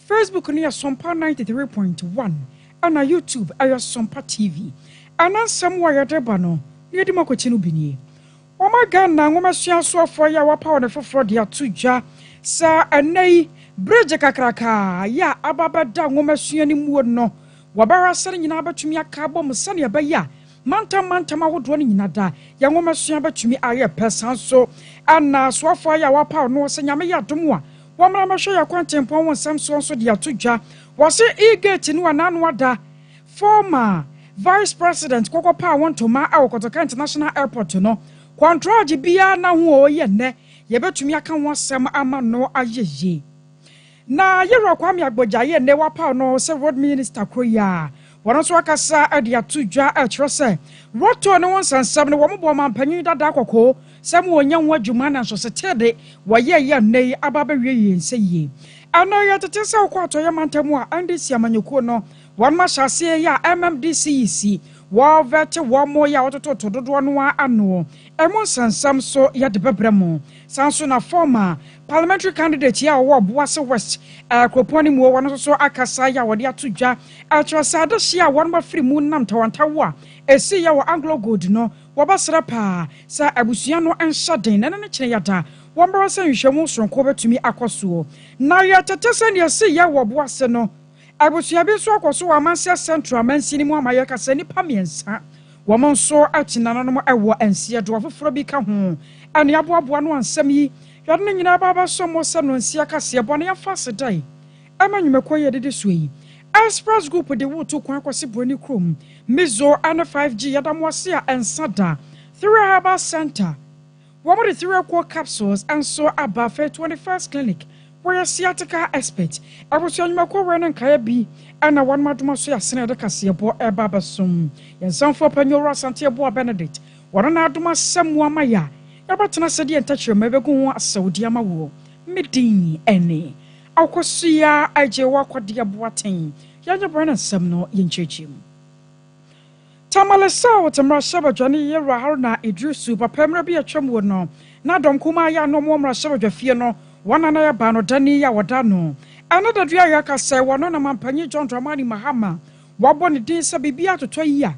Facebook near Sompa 93.1 and na YouTube aya Sompa TV. And somewhere debano near the Mokotinu Bini. O my God, now woman so for ya wapa on the for dia tuja, sa and nay, bridge kakraka, ya ababa da woman siani no. Wabara selling in abatumia cabo musania baya. Manta ma would running in a da, young woman siaba to me aya person so, and na swaffa ya wapa no senyamaya dumwa. Wamama show ya kwantempo won Samson so dia tuja was eager to know ananwada former vice president kokopa won to ma Awokotoka International Airport no contract bia na ho oye ne ye betumi aka won sem ama no ayeye na yero kwame agboja ye ne wapa no se road minister kroya wono so akasa adia tuja a kire se roto no won sansam no wo mo mampanyin dada kokko sem wonya wo adwuma na so setede waye ye nei ababewie yense yi ana ya tete se kwato ye mantamu a andisi amanyekuo no won ma hyase ya MMDCE wo vete wo mo ya ototo dodo no ano emo sansam so ya de bebremu sanso na former parliamentary candidate ya wo Obuasi West akroponi mu wo no so akasa ya wode atodwa atrasa de hia won ma firi mu nam tawantawo a esi ya wo Anglo Gold no wo basra pa sa abusua no enhyeden na ne kire yada wo mbara sa nhwehwemu sonko betumi akoso na ya tete se ne esi ya wo Obuasi no abusua bi so akoso wa Mansia Central mansini mu amaye kasa nipa miensa woman so atina no mo ewo ensie do afoforo bi ka ho ane aboaboa no ansam yi yade ne nyina baba so mo se no ensie kase bone ya fase dai amanyumekọ ye dede so yi Express Group de woto kwan kwase broni krom mizo and 5G yada mo se a ensada 3 Herbal Center woman de 3 core capsules and so about 21st clinic where sciatica expert abusanyumekọ wene nkaya bi ana wan maduma so ya sene de kase bo e baba som yensanfo panyoro asante bo Benedict wana na aduma samu amaya yabatena sede entachire mabegu ho asaudi amawo medin ene akosia aje wakwade aboaten yanya brana sam no yenchechim tamalesa wotamra shabadwane yera haruna idrisu papamra bi atwam wo no na dom kuma ya no mo mra shabadwafie no wana na ya ba no dani ya wada no another dua ya kasa wono na mampanyi John Dramani Mahama wabo ne din sa bibia totɔ yi a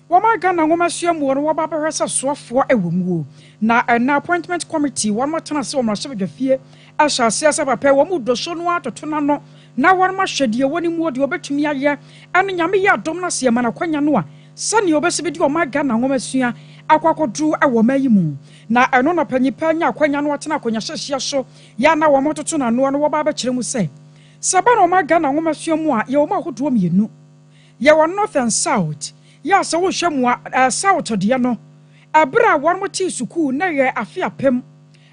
woma Ghana ngomasua mu no waba behwesa soafo ewomuo na an appointment committee won matana se womra shabadwafie ahyase asa papa womu doso no atotona no na won ma hwede woni mu de obetumi aye ane nyame ya dom na se mana kwanya no a sane obesibedi woma Ghana ngomasua akwakodu ewo mayi mu na eno na panyipa nya kwanya no atena kwanya hyehye so ya na wo mototo na no waba ba kyerɛ mu se sabana woma Ghana ngomasua mu a ye woma hodo mienu ye won north and south ya se wo hwemu a south de no abra won mo ti suku na ye afia pem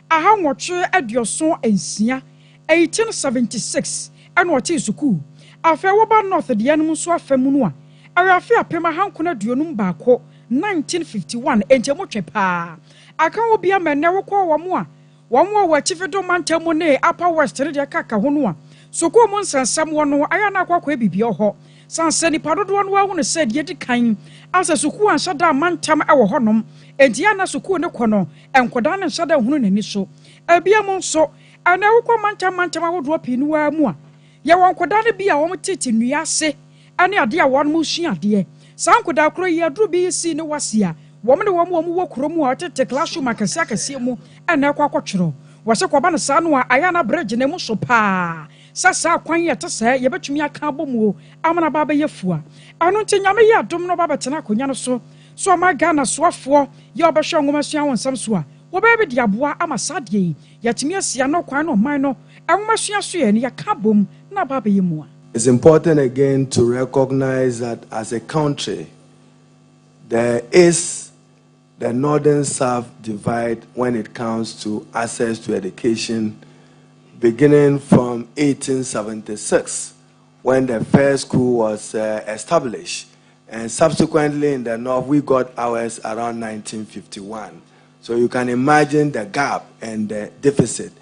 aha nwotwe adioso ansia 1876 ana woti suku afa wo ba north de no so afam no a afia pem aha nkona duonum baako 1951 entemo twepa aka wo bia menne wo ko wo mo a wo wa chifido mantamu ne upper west de kaka ho no a suku mo nsansam wo no aya na akwa bibia ho sansani padodo no wa hu ne said yedi kan asa suku anhyada mantam ewo honom entia na suku ne kono enkoda ne nhyada hunu nani so abia mo nso ana wo ko mantam awodo pinu wa mu a ye won koda ne bia wo tete nua ase ane ade a won mo sua ade sankoda kro ye aduru bi si ne wasia wo me ne wo wo kromu a tete classroom akase mu ana kwakotwero wo se koba ne sa no a aya na bridge ne mu so pa sasa kwan ye tese ye betumi aka bomu amana baba yefua anu nti nyame ye adom no baba tena konya no so ma Ghana soafo ye obehwe ngomasua wonsam so a wo be bi diaboa ama sadie yatimi asia no kwan no man no ngomasua so ye ne yaka bom na baba yemu. It's important again to recognize that as a country there is the northern-south divide when it comes to access to education, beginning from 1876 when the first school was established, and subsequently in the north we got ours around 1951. So you can imagine the gap and the deficit.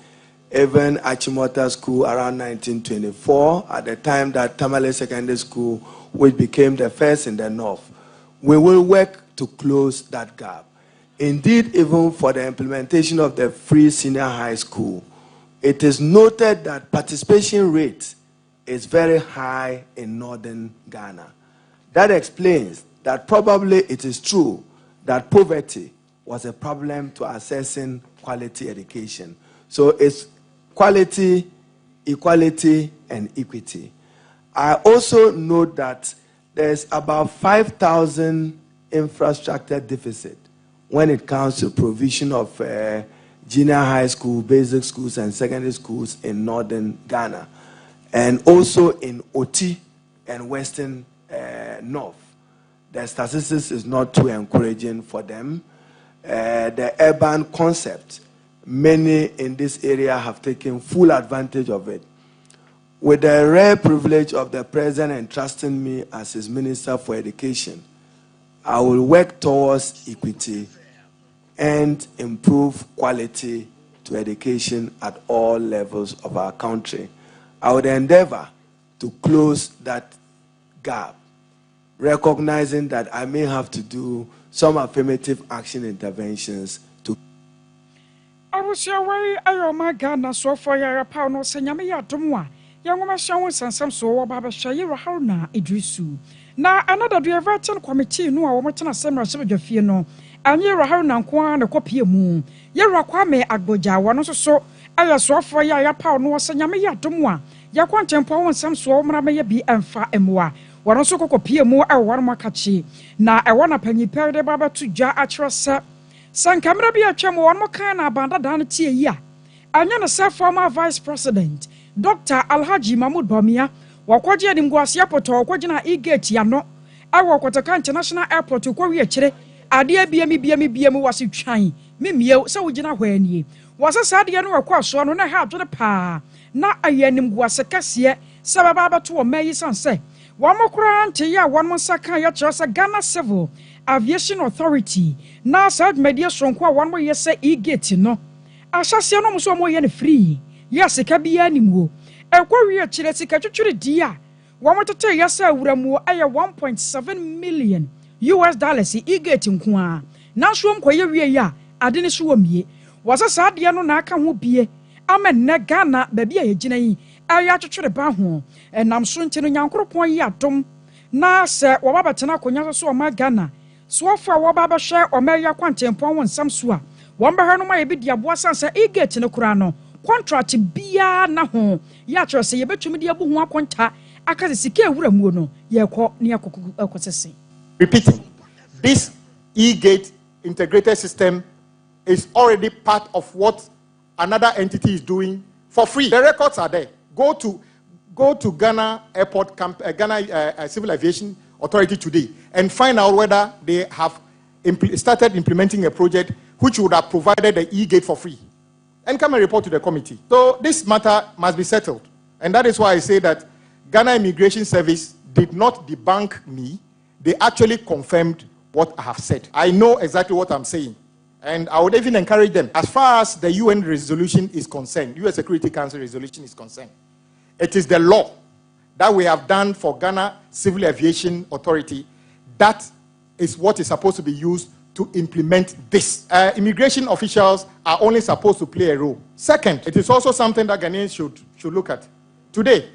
Even Achimota School around 1924, at the time that Tamale Secondary School, which became the first in the north, we will work to close that gap. Indeed, even for the implementation of the free senior high school, it is noted that participation rate is very high in northern Ghana. That explains that probably it is true that poverty was a problem to accessing quality education. So it's quality, equality, and equity. I also note that there's about 5,000 infrastructure deficit when it comes to provision of junior high school, basic schools, and secondary schools in northern Ghana, and also in Oti and western north. The statistics is not too encouraging for them. The urban concept, many in this area have taken full advantage of it. With the rare privilege of the President entrusting me as his Minister for Education, I will work towards equity and improve quality to education at all levels of our country. I would endeavor to close that gap, recognizing that I may have to do some affirmative action interventions to. I was your way, my Ghana, so for your pound or Senyamia Tomwa. Young woman showing some so Baba Shayra Harna Idrisu. Now another diversion committee no a wɔmɔtena sɛmra sɛbɛdwa fie no anye rahar na nko na kopie mu ye rakwame agboja wɔno so ayɛ soɔfo ya ya paw no wɔsɛ nyame yɛ adom a ya kwantempo wɔn nsɛm so wɔmra mɛyɛ bi ɛmfa ɛmoa wɔno so kokopie mu ɛwɔ wɔn makachi na ɛwɔ na panyipɛ de baba to dwa akyerɛ sɛ sankamra bi atwam wɔn kan na abanda dan tie yi a anya na sɛ former vice president Dr. Alhaji Mahmoud Bamia wakwaji ya nimguasi ya poto wakwaji na e-gate ya no awa kwataka international airport kwa wi akire ade biami wasi twan memie se wogina hwani wasa sade no wakwa so no na ha adwene pa na aye nimguasi kase se baba bato o mayi sanse wamokura nte ya wonmo saka ya kyerɛ Ghana Civil Aviation Authority na sad media sonko a wonmo yese e-gate no ahyase no mo so mo ye ne free yes ka bia nimwo ekwawi akire sika twetwere dia wamotete yasa awuramu aye 1.7 million US dollars e-gate nko a na so mkoye wie ya ade ne so wamie wasa saade no na aka ho bie amenne Ghana babi a yegina yi aya twetwere ba ho enam so nti no nyankoropon yi adom na se wababetena konya so o ma Ghana so ofa wababa hwe o ma ya kwantempon won sam so a womba no ma ye bi dia boa sansa e-gate ne kura no contract bia na ho ya kyerɛ sɛ yɛbɛtumi de abu ho akonta aka sɛ sika awuramu no yɛkɔ ne akokosese. Repeating, this e-gate integrated system is already part of what another entity is doing for free. The records are there. Go to Ghana Airport Ghana Civil Aviation Authority today and find out whether they have started implementing a project which would have provided the e-gate for free. And come and report to the committee. So this matter must be settled. And that is why I say that Ghana Immigration Service did not debunk me. They actually confirmed what I have said. I know exactly what I'm saying. And I would even encourage them. As far as the UN resolution is concerned, UN Security Council resolution is concerned, it is the law that we have done for Ghana Civil Aviation Authority that is what is supposed to be used to implement this. Immigration officials are only supposed to play a role. Second, it is also something that Ghanaians should look at. Today,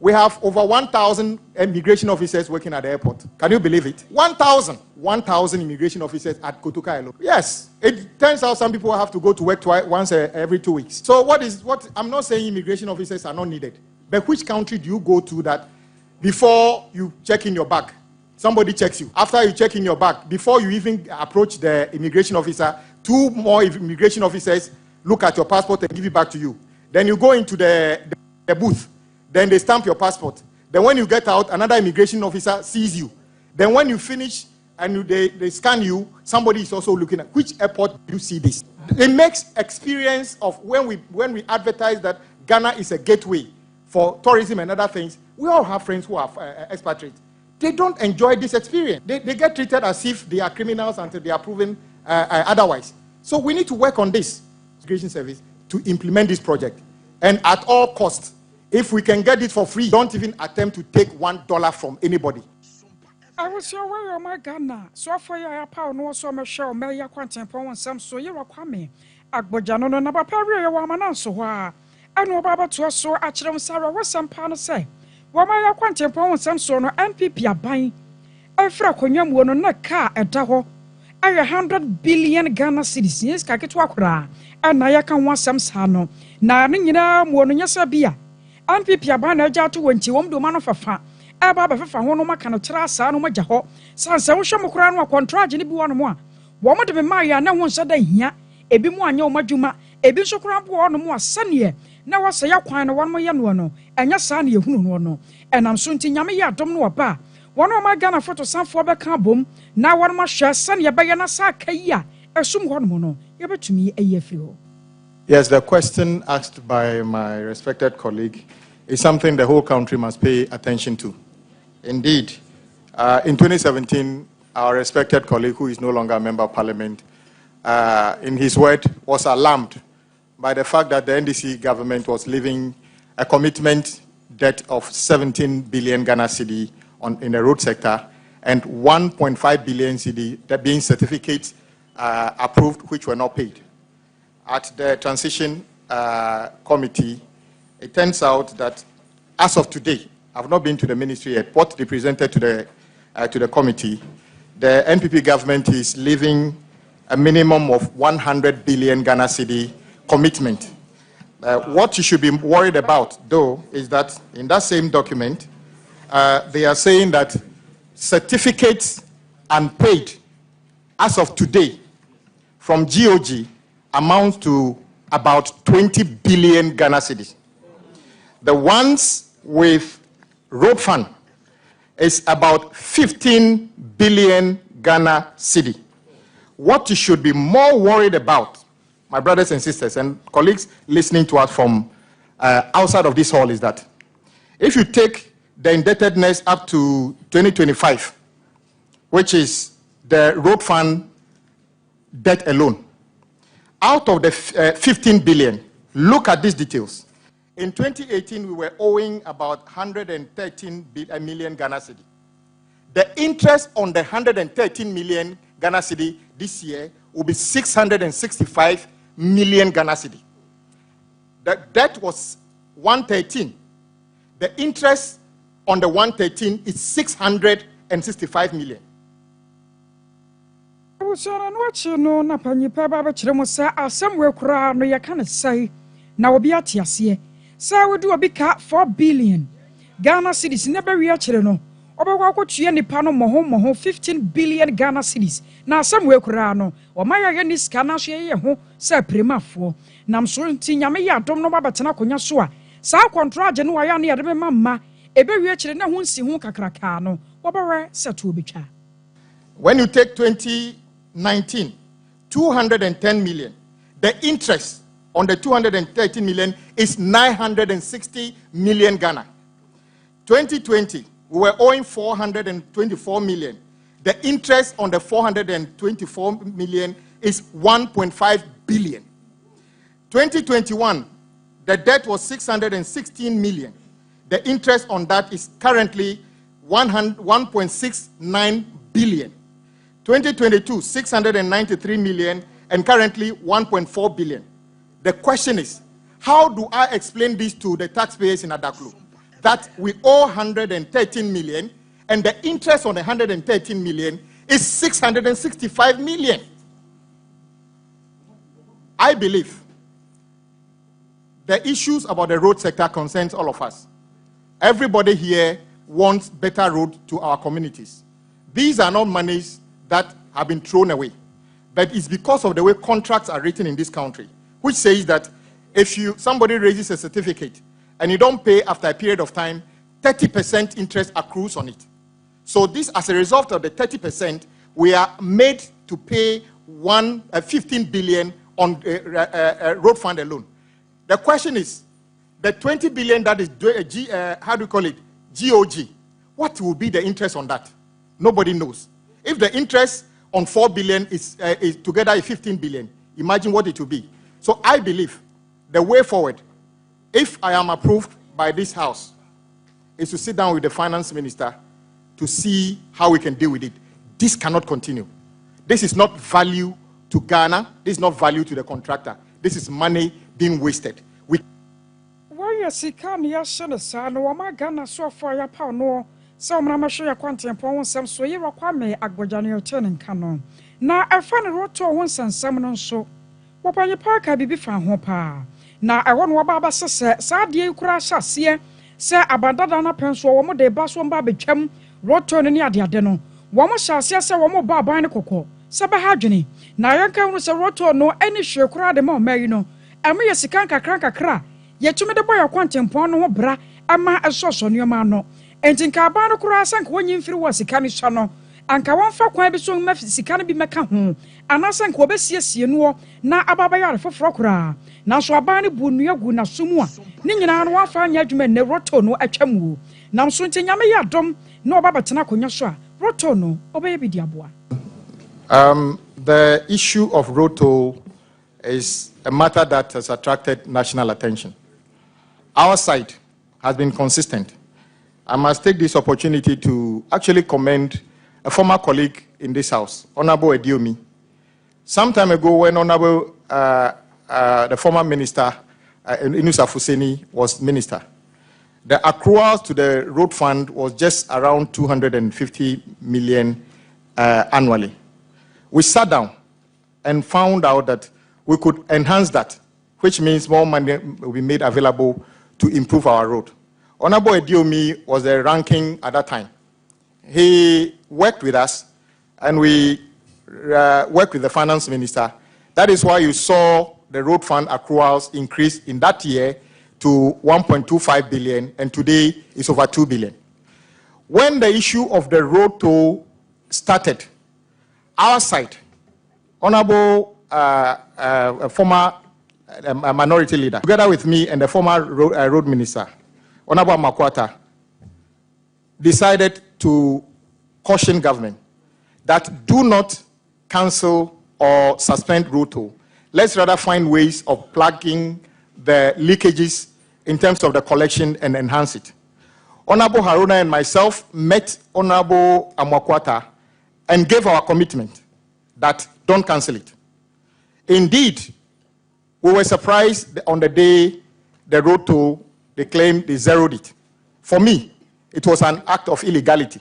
we have over 1,000 immigration officers working at the airport. Can you believe it? 1,000 immigration officers at Kotoka alone. Yes, it turns out some people have to go to work once every 2 weeks. So I'm not saying immigration officers are not needed, but which country do you go to that before you check in your bag, somebody checks you? After you check in your bag, before you even approach the immigration officer, 2 more immigration officers look at your passport and give it back to you. Then you go into the booth. Then they stamp your passport. Then when you get out, another immigration officer sees you. Then when you finish and they scan you, somebody is also looking at which airport do you see this. It makes experience of when we advertise that Ghana is a gateway for tourism and other things. We all have friends who are expatriates. They don't enjoy this experience. They get treated as if they are criminals until they are proven otherwise. So we need to work on this immigration service to implement this project. And at all costs, if we can get it for free, don't even attempt to take $1 from anybody. I was your way, my Ghana. So for your power, no so much show, may ya quantum and some so you are coming. Agbojano no Nabaparia Wamanan so wha. I know Baba to us so actually Sarah was some pan say. Wama ya kwante pon sam so no MPP aban afra konwam no na car eda ho aya 100 billion Ghana cedis yes ka keto akora ana ya kan wasam sa no na ne nyina mo no nyasa bia MPP aban na agya to wonti wom do ma no fafa aba ba fafa ho no maka no kira sa no magya ho sansa wo hwem kora no contract ne bi wo no mo a wo mo de be ma ya na ho nsa da hia ebi mu anya wo madwuma ebi nso kora bo no mo asane na wasa ya kwan no won mo ye no no enya sa na yehunu no no enam so nti nyame ya dom no oba wono ma Ghana photo sanfo be ka bom na won ma hwe sane ye be ye na sa kai a esum ho no no ye betumi ayi afiri ho. Yes, the question asked by my respected colleague is something the whole country must pay attention to. Indeed, in 2017, our respected colleague, who is no longer a member of parliament, in his word, was alarmed by the fact that the NDC government was leaving a commitment debt of 17 billion Ghana cedi in the road sector and 1.5 billion cedi that being certificates approved, which were not paid. At the transition committee, it turns out that as of today, I've not been to the ministry yet, what they presented to the committee, the NPP government is leaving a minimum of 100 billion Ghana cedi commitment. What you should be worried about, though, is that in that same document, they are saying that certificates unpaid as of today from GOG amounts to about 20 billion Ghana cedis. The ones with road fund is about 15 billion Ghana cedi. What you should be more worried about, my brothers and sisters and colleagues listening to us from outside of this hall, is that if you take the indebtedness up to 2025, which is the road fund debt alone, out of the 15 billion, look at these details. In 2018, we were owing about 113 million Ghana cedi. The interest on the 113 million Ghana cedi this year will be 665 million Ghana cedi. The debt was 113. The interest on the 113 is 665 million. Usara no achi no na panyipa ba ba kire mo sa asem we kura no ye kan sai na obi atiase sa we do obi ka 4 billion Ghana cedis na ba wi akire no obekwa akotue nipa no moho 15 billion Ghana cedis na asem we kura no o ma ya ni ska na so ye ho sa primafo nam so nti nyame ya dom no ba betena konya so a sa contract no wa ya na ye de be mamma ebe wi akire na ho nsi ho kakraka no obewe seto obetwa. When you take 2019, 210 million. The interest on the 230 million is 960 million Ghana. 2020, we were owing 424 million. The interest on the 424 million is 1.5 billion. 2021, the debt was 616 million. The interest on that is currently 1.69 billion. 2022, 693 million, and currently 1.4 billion. The question is, how do I explain this to the taxpayers in Adaklu? That we owe 113 million, and the interest on the 113 million is 665 million. I believe the issues about the road sector concerns all of us. Everybody here wants better road to our communities. These are not monies that have been thrown away, but it's because of the way contracts are written in this country, which says that if somebody raises a certificate and you don't pay after a period of time, 30% interest accrues on it. So this, as a result of the 30%, we are made to pay 15 billion on road fund alone. The question is, the 20 billion that is GOG, what will be the interest on that? Nobody knows. If the interest on 4 billion is together 15 billion, imagine what it will be. So I believe the way forward, if I am approved by this house, is to sit down with the finance minister to see how we can deal with it. This cannot continue. This is not value to Ghana. This is not value to the contractor. This is money being wasted. Oya sika ni ya shene sa no wama Ghana so afọ ya pa no se omra mahwe ya kwantempo ho nsem so yi rokwa me agbodja ne ote ne nka no na efa ne roto ho nsensem no nso wopanye pa ka bibi fa ho pa na ewo no ba sese sa de kura hyase se abadada na penso wo mo de ba so mba betwam roto ne ne ade no wo mo hyase se wo mo ba aban ne kokko se ba ha dwene na yanka hu se roto no ani hwe kura de ma mayi no eme ye sika kakra yetumi de boya kwantempo no ho bra ama esoso nneoma no entinka aba no kura sanka wonyi mfiri wo sika ni so no anka wonfa kwan bi so ma sika no bi meka ho anasanka obesiesie no na ababa yare foforo kura na so aba ne bu nnua gu na somu a ne nyina no wafa anya adwuma ne roto no atwamu na so ntinyame ya dom na obabetena konya so a roto no obeye bi diaboa. The issue of roto is a matter that has attracted national attention. Our side has been consistent. I must take this opportunity to actually commend a former colleague in this house, Honorable Ediomi. Some time ago, when Honorable, the former minister, Inusa Fuseni, was minister, the accruals to the road fund was just around 250 million annually. We sat down and found out that we could enhance that, which means more money will be made available to improve our road. Honorable Ediomi was the ranking at that time. He worked with us, and we worked with the finance minister. That is why you saw the road fund accruals increase in that year to 1.25 billion, and today it's over 2 billion. When the issue of the road toll started, our side, Honorable former minority leader, together with me and the former road minister, Honorable Makwata, decided to caution government that do not cancel or suspend road toll. Let's rather find ways of plugging the leakages in terms of the collection and enhance it. Honorable Haruna and myself met Honorable Amakwata and gave our commitment that don't cancel it. Indeed, we were surprised on the day the road toll, they claimed they zeroed it. For me, it was an act of illegality.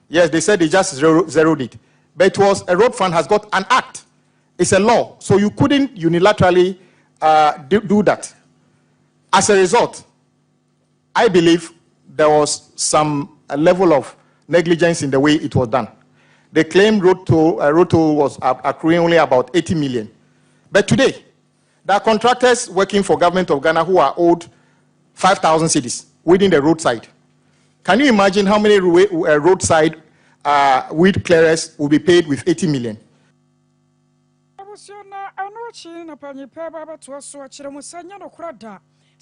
Yes, they said they just zeroed it. But it was, a road fund has got an act. It's a law. So you couldn't unilaterally do that. As a result, I believe there was some level of negligence in the way it was done. They claimed road toll was accruing only about 80 million. But today, there are contractors working for government of Ghana who are owed 5,000 cedis within the roadside. Can you imagine how many roadside weed clearers will be paid with 80 million?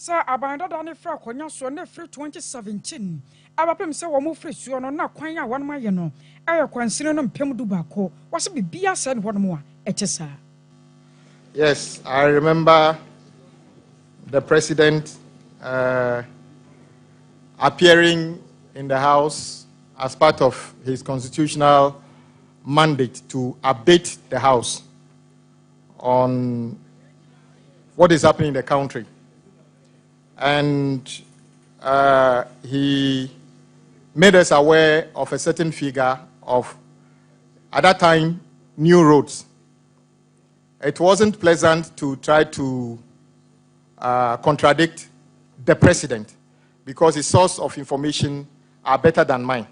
Sa abanda da ne fra konya so na free 2017 abapem se wo mo free suo no na kwan ya won ma ye no kwansine no mpem du bako wase bibia se ne hono mo a etesa. Yes, I remember the president appearing in the house as part of his constitutional mandate to update the house on what is happening in the country. And he made us aware of a certain figure of, at that time, new roads. It wasn't pleasant to try to contradict the president because his source of information are better than mine.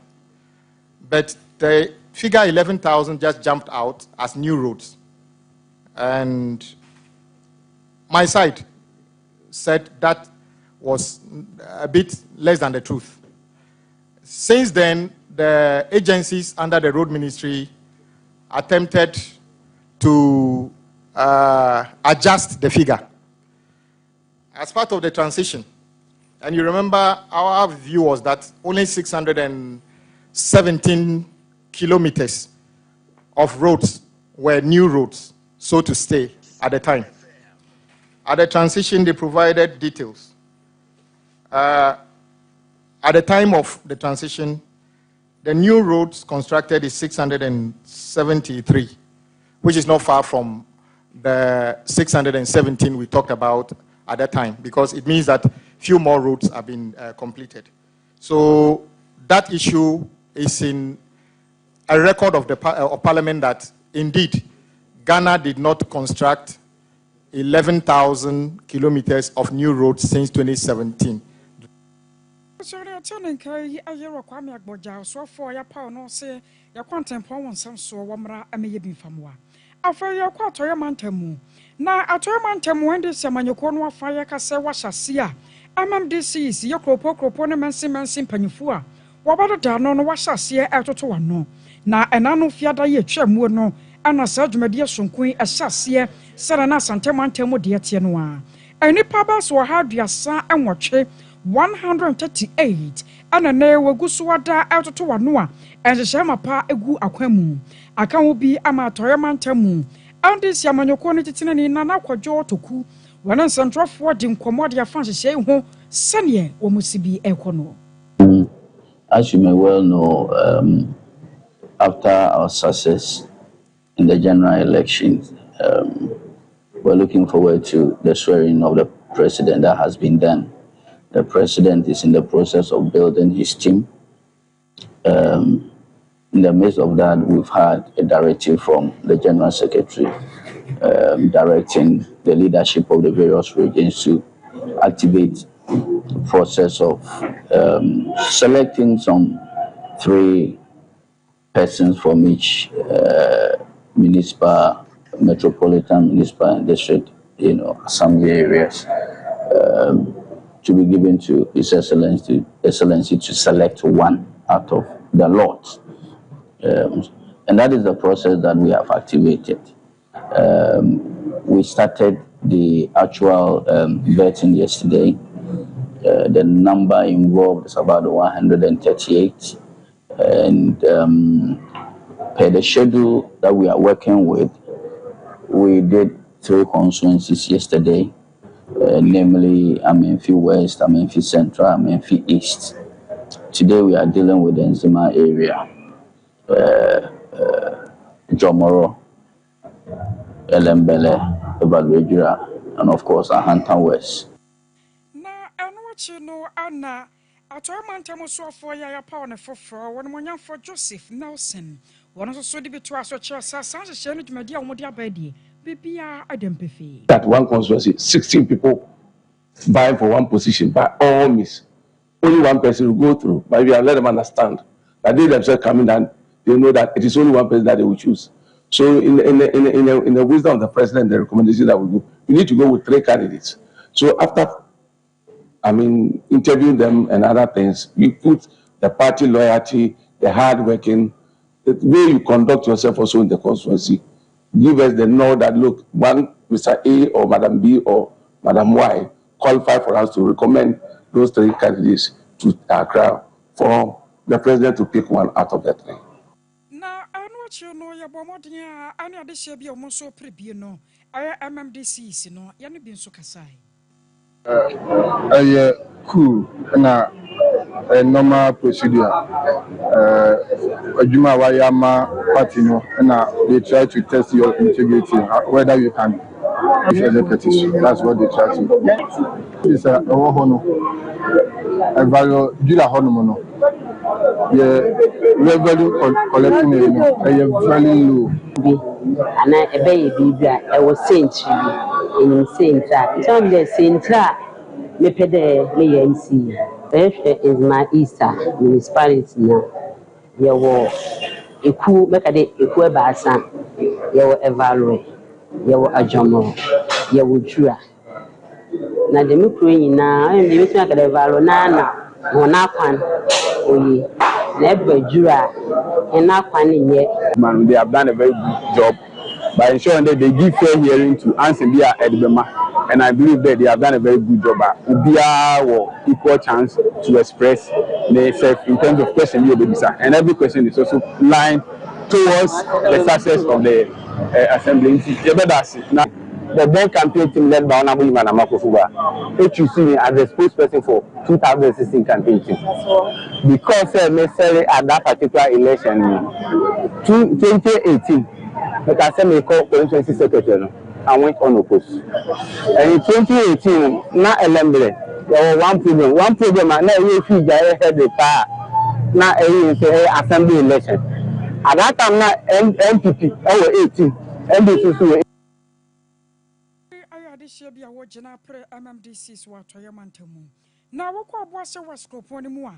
But the figure 11,000 just jumped out as new roads. And my side said that was a bit less than the truth. Since then, the agencies under the road ministry attempted to adjust the figure as part of the transition. And you remember our view was that only 617 kilometers of roads were new roads, so to stay at the time. At the transition, they provided details. At the time of the transition, the new roads constructed is 673, which is not far from the 617 we talked about at that time, because it means that few more roads have been completed. So that issue is in a record of the of Parliament that indeed Ghana did not construct 11,000 kilometers of new roads since 2017. Sorry, I'm telling you, I hear a Kwame Agboja, so for your power, no say, your content power, some so, Wamra, and may be from one. After your quarter mantamu. Now, at your mantamu, when this Samanyokono fire cassa washa sia, MMDCE, your croponement simen simpanifua. What about the down on washa sia out to one no? Now, an anno fiada ye chamu no, and a surge mediation queen, a sassia, Sarana Santamantemo dear Tianoa. Any pabas were hard your son and watch 138 and a nail will go swada out to one and the shama pa egu aquemu. I can be a matoyaman temu. And this Yamanyo quantity in Nana Quajo to ku. When on central forward in Comodia fancy say, who Sunny or Musibi Econo. As you may well know, after our success in the general elections, we're looking forward to the swearing of the president that has been done. The president is in the process of building his team. In the midst of that, we've had a directive from the General Secretary directing the leadership of the various regions to activate the process of selecting some 3 persons from each municipal, metropolitan, municipal, and district, assembly areas. To be given to His Excellency to select one out of the lot. And that is the process that we have activated. We started the actual vetting yesterday. The number involved is about 138. And per the schedule that we are working with, we did 3 constituencies yesterday. Namely Amenfi West, Amenfi Central, Amenfi East. Today we are dealing with the Nzima area, Jomoro, Elembele, Evaluejura, and of course Ahanta West. Now, I know what you know, Anna. I told my time so for your power for one morning for Joseph Nelson. One of the so to us, which are such a shame to Media Modia Bedi. That one constituency, 16 people vying for one position by all means. Only one person will go through, but we have let them understand that they themselves coming down, they know that it is only one person that they will choose. So in the wisdom of the president, the recommendation that we do, we need to go with 3 candidates. So after, interviewing them and other things, you put the party loyalty, the hard working, the way you conduct yourself also in the constituency. Give us the know that, look, one Mr. A or Madam B or Madam Y qualify for us to recommend those 3 candidates to Accra for the president to pick one out of the 3. Now, I know what you know, your Bomodia, I know this should be almost so prebio, I MMDCE, no, Yanni been so Kasai. Cool, a normal procedure. Juma Wayama party, and they try to test your integrity, whether you can executive. That's what they try to do. It's a hono. A value Jula Honomono. Yeah, revenue collecting very low. And a baby, I was saying to you in Saint Track. Tell me the Saint Track. Me pede me MC. Is my Easter municipality now. You were a cool make a day a cool basan. You were a value. You were a jomo. You were true. Now the Mukuin now and the Missing at the value nana. One oye. Never jura and not finding yet. Man, they have done a very good job by ensuring that they give fair hearing to answer via Edbema. And I believe that they have done a very good job. Ubia or equal chance to express themselves in terms of question you baby sir. And every question is also lined towards the success of the assembly. The bank campaign team led by Honorable Imana Makofuba, which you see me as a spokesperson for 2016 campaign team. Because necessarily at that particular election, 2018, but I said me call constituency secretary. and went unopposed. And in 2018, na Elembre, there was one problem, and now you see the head the power. Now assembly election. At that time, na MPP, 18, MDCE. This year be a watch na pre MMDCE what to yamantemu. Na woko Obuasi West Kroponi mu a.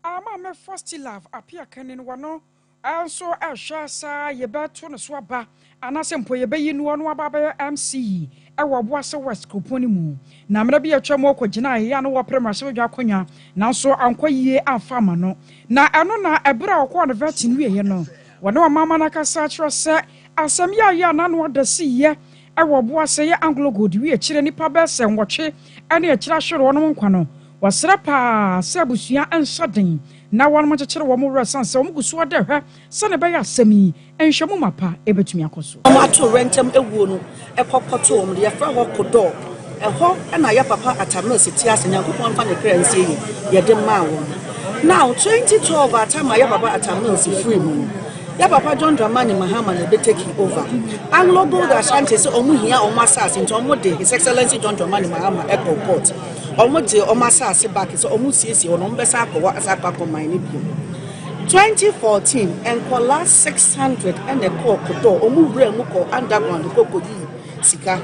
Ama me first love appear kanin wano. Also a shasa ye beto no so aba. Anase mpo ye beyi no no aba be MCE. E wo Obuasi West Kroponi mu. Na mra bi atwa mo kogina ya no wo prema so dwa konya. Nanso anko yie amfa ma no. Na eno na ebra okwo no veti no ye no. Wono mama na kasa tro se asem ya na no adasi ye. Ewo Obuasi ye Anglo Gold wi akire nipa be se nwotwe ene akira hwere wono nkwa no wasra pa se abusua ensaden na wono machekere wo mo resan se wo guso de hwe se ne be ya asemi enhwemu mapa ebetumi akoso mo ato rentam ewuo no ekokoto wo de yefra wo kodo eho na ya papa atamno siti ase nyankopon fa ne kra nsie ye de ma wo now 2012 atama ya papa atamno si free mu ya papa John Dramani Mahama na be take over Anglo Gold Ashanti se omu hia omu asase nti omu de His Excellency John Dramani Mahama Echo Court omu de omu asase back se omu siesie ono mbesa akwa asakwa komine bi 2014 enkola 600 ene ko kodo omu wura mu ko underground kokodi sika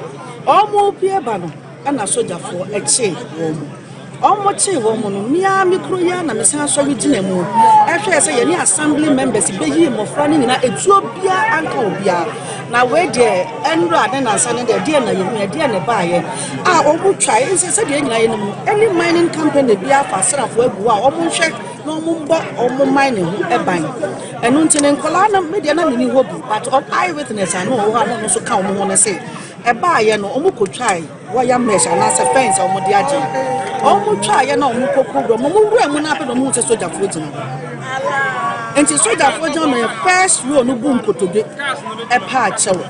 omu pie ba no ana sojafo eche wo mu omoche wo mu no mia mikro ya na mesan so gina mu ehwe se ye ni assembly members be yi mofra ni na etuo bia anka obia na we de enro ade na sane de na ye de na ba ye a omu try se de nyina ye mu any mining company bia fa serafo agu a omu hwe na omu mbo omu mining hu eban enu ntine nkola na media na mini hobi but on eyewitness anu ho ha no so ka omu ho ne se eba ye no omu ko try wire mesh and as a fence omu de age omu try ye na omu kokoro omu wura mu na pe no mu se soja fo gina enti soja fo gina no first row no boom kotobe e pa chewo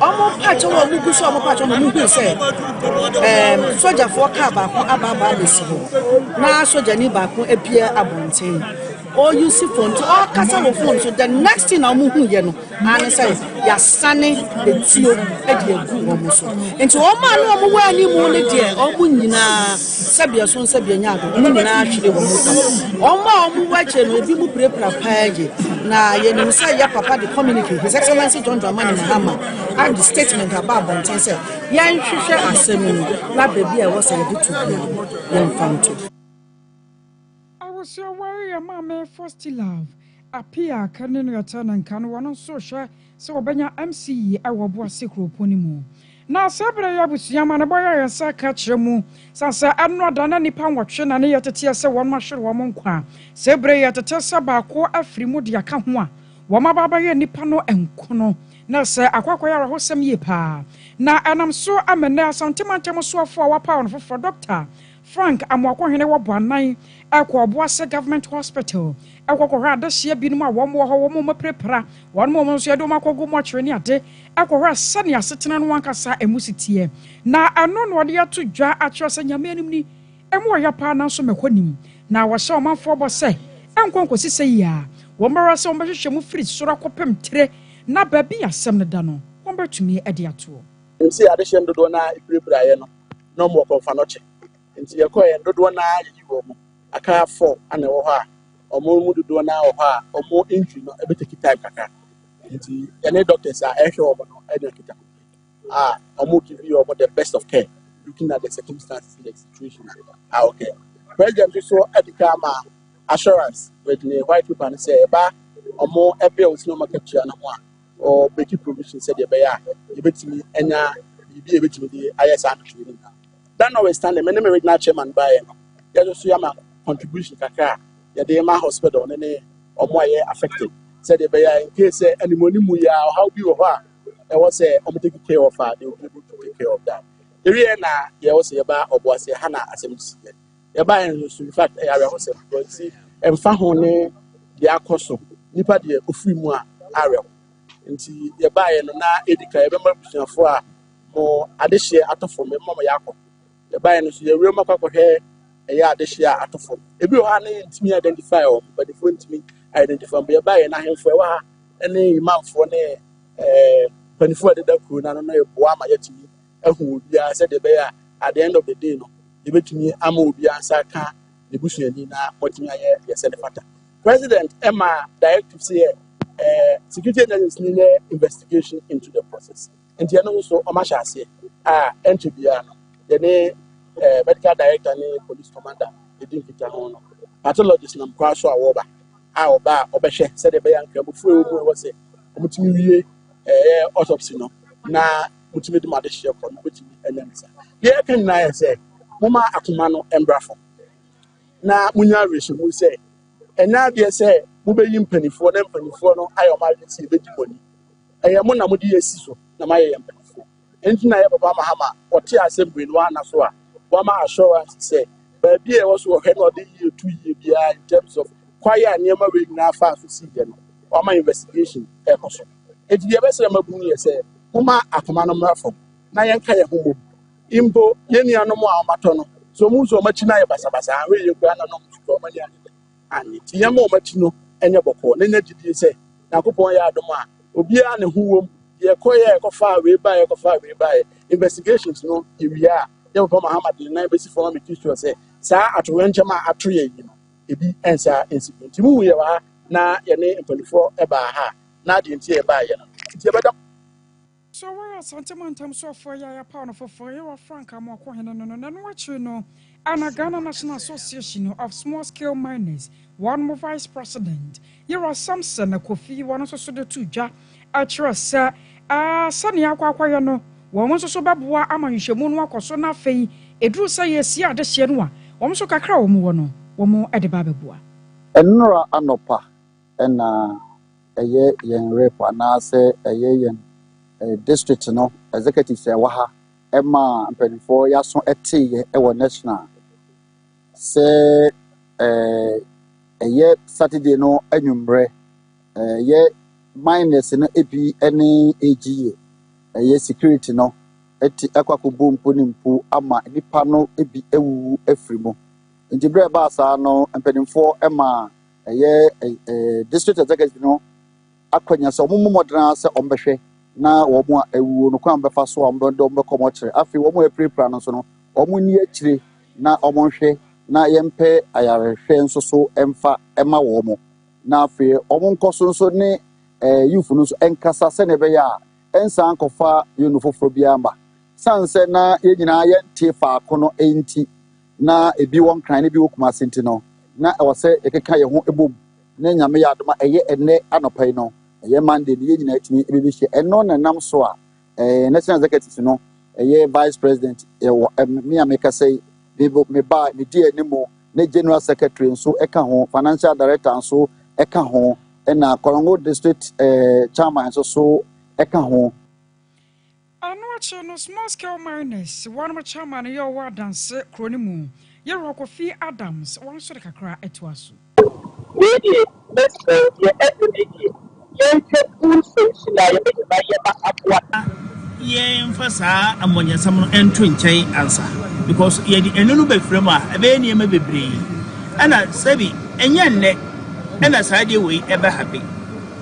omu pa chewo omu guso omu pa chewo no mu hu se soja fo ka ba ko aba le si ho na soja ni ba ko epia abonten or you see phone to all kasa wo phone so the next thing omu hu ye no an say ya sane the tio e de egu omu so enti o ma no omu wa ni mu ne de omu nyina sabia so sabia nya do omu nyina ahwere wo mu omu wa che no ebi mu prepra page na ye nim say ya papa the communicate His Excellency John Dramani Mahama and the statement about bonten say ya nhwehwe asemi na baby e wo say de to bia ye mfanto so worry your mama first love appear kanin return and kan one so sure so obenya MCE awo Obuasi Kroponi mu na sabre ya busuama na boya ya saka chemu sansa anno dana nipa nwotwe na ne yetete se won mahwere won nkwa sabre ya tete saba ko afri mu de aka ho a wo mababa ya nipa no enkono na se akwakoya rahosem ye pa na anam so amene asantemantam so afo a wapa on fofo doctor Frank amwakohene wo boanan akwa Obuasi government hospital akwa adahye binum a wo mo ho wo mo prepara won mo so yedo makogo mo kyere ni ade akwa sane asetena no wankasa emusitie na ano no de ato dwa akyo se nyame anim ni emu ya pa na so mekonim na wo hye omanfo bo se enkonkosi se ya wo mbara se wo behwehwe mu fridge so rakopem tre na ba bi asem ne da no wo betumi ade ato nsi adehye ndodo na prepara ye no mo konfa no che nti yekoye ndodo na yi wo mo aka 4 ana wo ha omo mu dodo na wo ha omo injury no ebeteki time kaka nti any doctors are ehwe omo no ede kita omo give you omo the best of care looking at the circumstances in the situation okay president so edikama assurance with the white people and say ba omo ebe o sino makatua na ho a or make provision said ye be ya ebetimi enya bibi ebetimi di ISA training that notwithstanding many regional chairman by no so yama contribution kakra ya dey ma hospital ne omo aye affected said they be in case any money mu ya how be ho a e was say omo take care of her they will be able to take care of that area na ye was say ba Obuasi hana asem ye ba in fact area ho say but see emfa ho ne de akoso nipa de ofuri mu a are nti ye ba ye no na edika ye be ma busuafo a mo adehye atofo me mo yakọ the buy no so ye real makwakohwe eya adehye atofo ebi o ha na ntimi identify o but the phone ntimi identify be buy na hemfo e wa ha ene imamfo ne panifo de da kru na no e boa ma yatimi who be said the bear at the end of the day, no, you bet me, I'm will be answer can the bush and what me I said the fatter. President Emma directive say security agencies need investigation into the process. And the also Omasha say, entry beyond the medical director and police commander, the didn't get on. Pathologist nam kwa so awoba oba obehwe said the bear and krabufu was a mutumi autopsy no na mutumi de made hye ko no mutumi enyansa ye kan na say mama akoma no embrafo na munya resu mu say enya de say mubeyi mpanifo na mpanifo no ayoma de say bedi boni mo na mudi esi so na maye mpanifo enti na ye papa mahama ote assembly no ana so a wama assurance say baby e was wo he no de year 2 year bia in terms of kwaya niema we na fa so see there no wama investigation e ko so enti de besere mabu ye say mama akoma no mrafo na yenka ye homo imbo yenianom a omato no so mu so machi na ye basabasa we ye kwa na no so mani ani ti yema o machi no enye boko na nya gidie say na kopon ya adom a obi a ne huwom ye kofa we buy investigations no ewia ye papa Muhammad na be si for me teach say sa atowenchema atoye yi no ebi ensa insecurity mu ye wa na ye ne mpanifo eba ha na de ntie eba ye no ntie beda. So where are sentimental so for ya pound for your frank ammo no watch you know and Ghana National Association of Small Scale Miners one more vice president you are Samson a Kofi one also so the two ja trust sani akwa ya no wo so baboa amanhwehwemu no akoso na afei eduru say yesi ade hye no a wo so kakra wo mu no wo ede ba beboa enura anopa na eye yen repa na se eye yen district no executive say wa ha mpanifo ya so ete e wo national se eye Saturday no anwumbre ye minus no ebi ene AGA eye security no eti akwakobo mpo ni mpo ama nipa no ebi ewu afrimo nti bre ba sa no mpanifo eye district executive no akwanya se omo modern se ombehwe na omo ewu no kwa mbefa so omo do mbekọ kire afi omo eprepra no so no omo ni akire na omo hwe na yempe ayarehwe nso so emfa ema wo mo na afi omo nkoso nso ne youth no so enkasa se ne be ya ensa ankofa yunu foforo bia mba sanse na yenyina ye tie fa akono enti na ebi won kran ne bi wokuma senti no na ewose ekeka ye ho ebom na nyame ya adoma eye enne anopai no eye Monday ne yenyina atimi ebibihye enno na nam so a national executive no eye vice president me ameka say me ba me die animo ne general secretary nso eka ho financial director nso eka ho na Korongo district chairman so eka ho Anoacho no small scale miners one more chairman your word dance kronimu ye Kofi Adams one so kakra etwaso we let's say ye estimate ye take full sense na ye be ba ye ba apwa ye mfasa amonya sam no ento nkyɛn ansa because ye di enunu be frem a ebe ne ma bebre ana sabi enye nne ana saade we ebe happy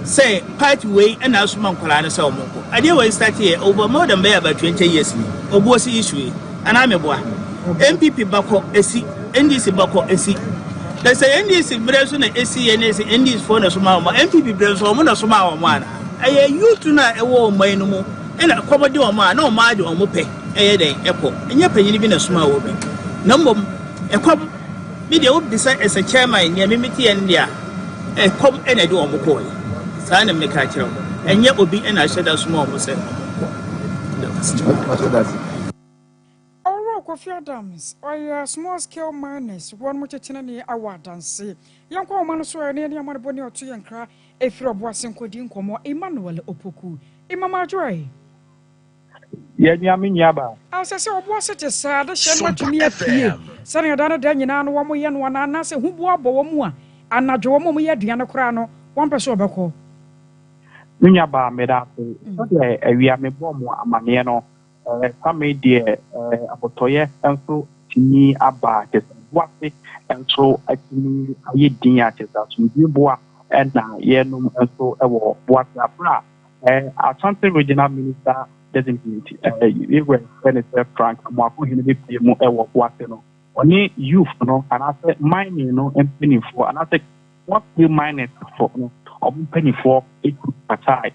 say party way and also man kwala na say omonko ade we start here over more than about 20 years ni Obuasi issue and I'm a boy MPP bako esi NDC bako esi they say NDC breso na esi NDC NDC for na so ma MPP breso mo na so ma o ana aye youth na ewo man no mo na komode o ma na o ma de o mo pe eye den eko enye panyini bi na so ma wo bi na mbom ekom me de obi say as a chairman ne me meti en dia ekom ene de o mo ko sana me ka kire enye obi ena hyeda so ma o mo se Kofi Adams or small scale miners one much chinani award dance yanko man so ne ne amane boni oto yankra efiri Obuasi nkodi nkomo Emmanuel Opoku imama joy ye nyame nyaba asese Obuasi te sa da hye matumi afie sane da na da nyina no wo mo ye no na se hubu abo wo mu a anadwo wo mo ye aduane kora no won pese obekọ nyaba meda so de awia me bom amane no kame de abotoye enso tini aba tesa wase enso atini aye din ya tesa so biboa na ye no enso ewo wase afra Asante regional minister designate even Senator Frank Mwako Hinebe mo ewo kwase no oni youth no and I say mining no empany for and I say what we mine for no penny for it aside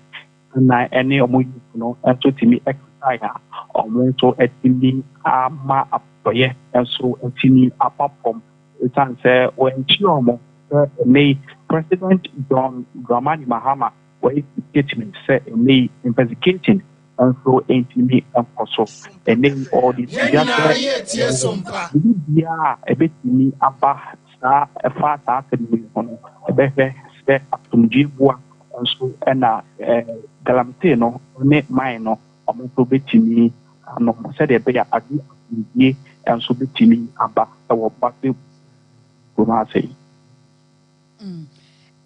na any omo youth no so timi exercise omo so etimi ama apoye so etimi apapom it can say when chiomo may President John Dramani Mahama was statement say may investigating and so intimi and also and then all the a bit me aba sa a fat academy on a better step up to Jibwa and so and Galamtino ne mine to betimi no said a better adi and so betimi aba our party say.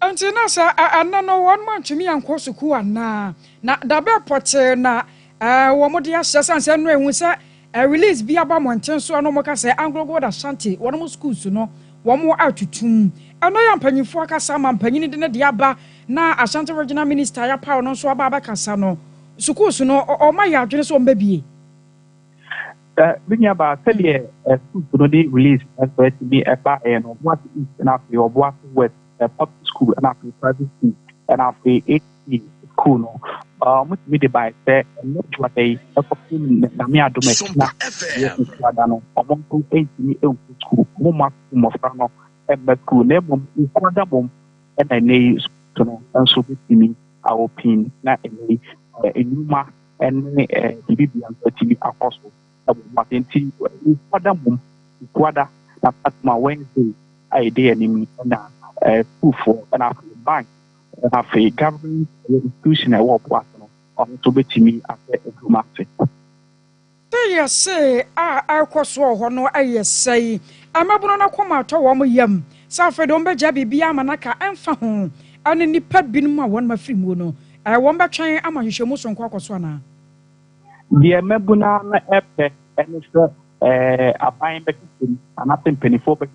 Until now, sir, I know 1 month to me and Kosuku na the bear potter na Wamodia Sassans and Ray was a release be about Monten so no more say Anglo God Ashanti, one more schools, no, one more out to tomb. And I am penny for Cassam and penny in the Diaba, na Ashanti Regional Minister, ya power no so about Cassano. Sukusu no or my yard, so baby. Binyaba said school to the release as well to be a bar and what is enough your Obuasi West public school and after private school and after 8 school no made by say not what they Namia domestic no among 8 school more no and school level and I know and so with our opinion not any Numa and the Bibian TV apostle. Matinti kwada mum kwada na patma Wednesday idea ni na for and after bank and after government institution work no on to betimi after edumafe they say I kwaso ho no ayesai amabuno na koma to wo mo yam sa fe do mbeja bibia manaka emfa ho ane nipa binum a won mafiri mu no won betwen amahwehwemu so nkwa kwaso na the mebuna na epe and a buying back and nothing penny for back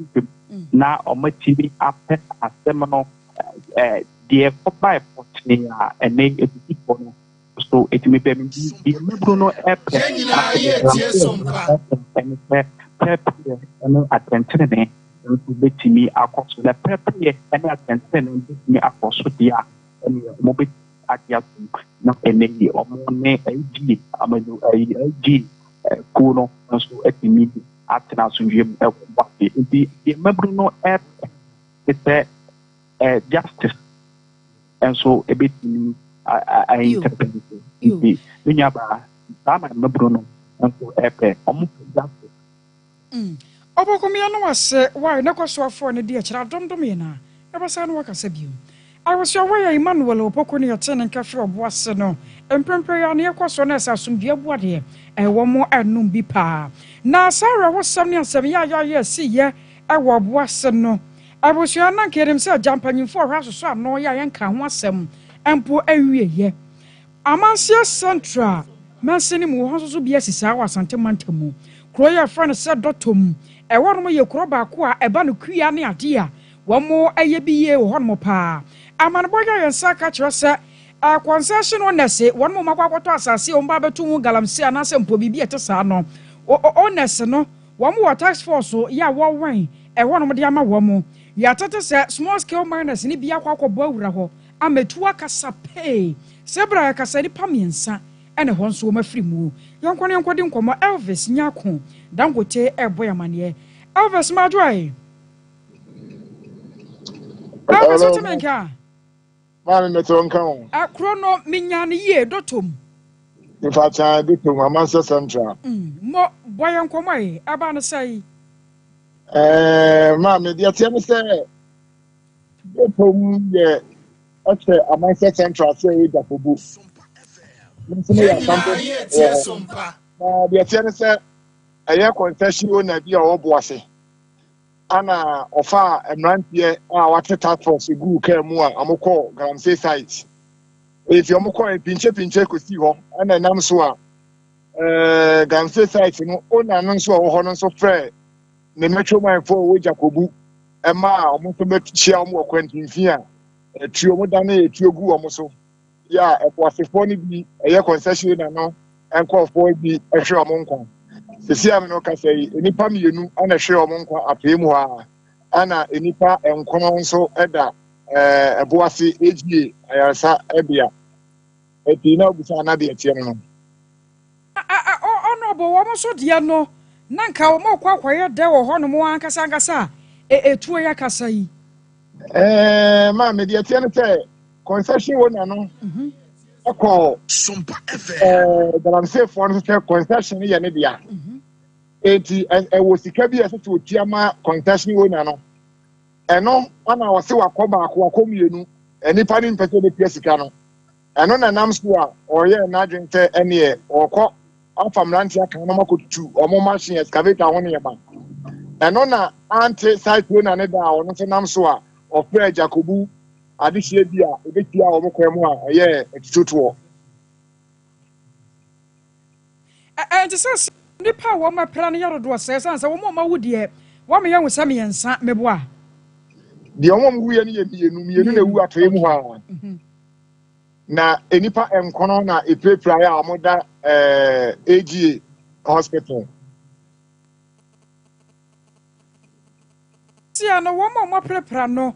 now or my TV after a seminal the by and name it people so it may be the mebuno epe and attention and to me across the prepare and attention and me across the and mobile at your not any or more AG AG Kuno and so at the meeting at Nasunjim the Mabruno app is justice and so a bit I interpret it. Vinyaba Sama Mabruno and so app almost justice. Obokomia no was why no kwaso for ne dia kira domdomina e basa no wakasa biu I was your way Emmanuel Opokuni attend and cafe of Obuasi no empempe ya ne kwaso na asumdua buade wo mo anum bi pa na Sarah was 77 ya see ye e wo Obuasi no abusua na kerem se jampanyin for hwaso so no ya yenka ho asem empo awie ye Amansia Central Mansini mu ho so bi asisa wa Asante Mantamu kro ya friend se dotom e wo no ye kro ba ko a eba no kua ne ade a wo mo aye bi ye wo no pa amanboya yensa ka kire se a concession onese wo mo makwakoto asase o mba betu hu galamse anase mpo bibi etesa no onese no wo mo tax force ya wo wan e wo no de ama wo mo ya tete se small scale miners ni bia kwakobo awura ho ametu akasa pay sebra ya kasa ni pamiensa ene ho nso mafiri mu yonkwane yonkodi nkomo Elvis Nyako Dangote eboya mane Elvis madwai Elvis otemenka man no tonka on akrono minyane ye dotom in fact I dotom Amansia Central mo boya nkomo ai aba no sai ma me dia tie me say dotom ye oche Amansia Central say da fobu Sompa. The attorney said, a year concession owner be a Obuasi. Ana offer a man here, our task force, a good care more, Amoko, Galamsey site. If you're Moko and pinche could see her, and a Namsua, Galamsey site, no owner, Nansua, or Honor so fair. The metro man for Jacobu, a ma, almost a bit Chiamo, Quentin Fia, a trio modane, a trio gu almost. Yeah, it was a funny be a year concession, no. nkɔfoɔ bi ɛhwɛ ɔmo nkwa sisi a no kasa yi nipa mmienu ana ɛhwɛ ɔmo nkwa apee mu hɔ a ana nipa nkono nso ɛda Obuasi AGA ayaresa ebia eti na obusa na de etie no ono bo wo mo so de no na nka wo mo kwakwaye de wo ho no mo ankasa etuo ya kasa yi ma me de etie no say concession owner no akọ Sompa FM the say for no say concession ye ne dia eti wo sika bi ese to otiama concession owner no eno ana wo se wakọba akọmienu enipa ni mpese be pia sika no eno na nam so a oye na adwente ene okọ afamranti aka no makotu omo machine excavator ho ne yeba eno na anti cyclone na ne da ono se nam so a ofre Jacobu adihie bi a ebetia omo kwemu a oye etitutuo just nipa wo ma pra ne yoro do se sansa wo mo ma wudie wo me yanwo same yensa meboa de omo wuye ne ye mienu na wu atoye mu ha na enipa enkono na epepra ya amoda AGA hospital sia no wo mo prepra no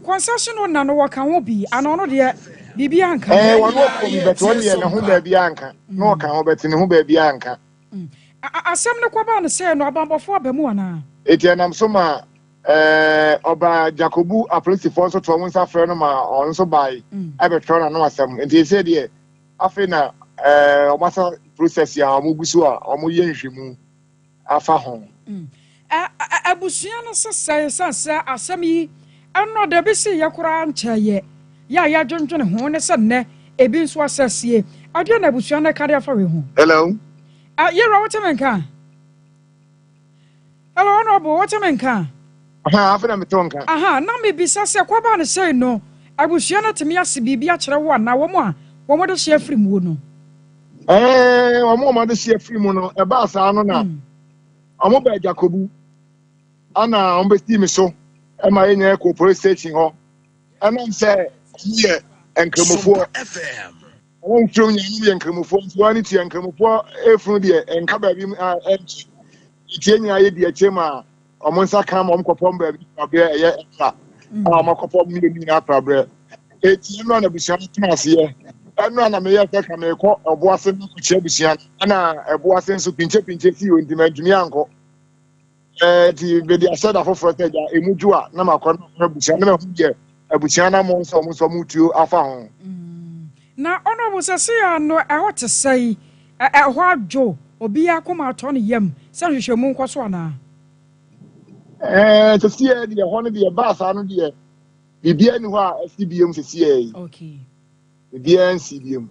concession na no waka ho bi ano no de bibia anka wono ko bi beto ne ho ba bia anka no ka ho beti ne ho ba bia anka asem ne kwaba no se no abambofo abamu ana etianam so ma Oba Jacobu a police force to one suffer no ma on so by ebetro na no asem enti say de afi na omasa process ya omugusu a omoye nhwemu afa ho abusua no sesa asem yi anno de bi se yakura nchaye ya dwondwone ho ne se ne ebi nso asasie ade na abusua na kare afa we ho hello yero wotemenka hello honorable wotemenka afena metonka na me bisa se kwaba ne sei no abusua na temi ase bibia kire wo na wo mo a wo mo de hye afiri mu no wo mo de hye afiri mu no e ba asa no na omo ba Jacobu ana on be team so e ma yenye ko police station ho ana se ye enkremofo FM won tro nya no ye enkremofo so ani ti enkremofo efunu de enka ba bi enchi tie nya ye de chema omo nsa kan mo mkopom ba bi abre eye enka omo kopom mi ni na abre eti no na busia tena se ye eno na me ye ka me ko Obuasi no ku che busia ana Obuasi nso pinche fi o ndima dwumi anko ti be dia said afoforo teja emuju a na makọ na busia na hu je abusia na mo nso mutuo afa ho na ono bu se ya no ehot sei ehọ adwo obi akoma ato ne yam se hwehwemu nkoso ana to see the one the bass anu the bibia ni ho a CBM sisi okay bibia CBM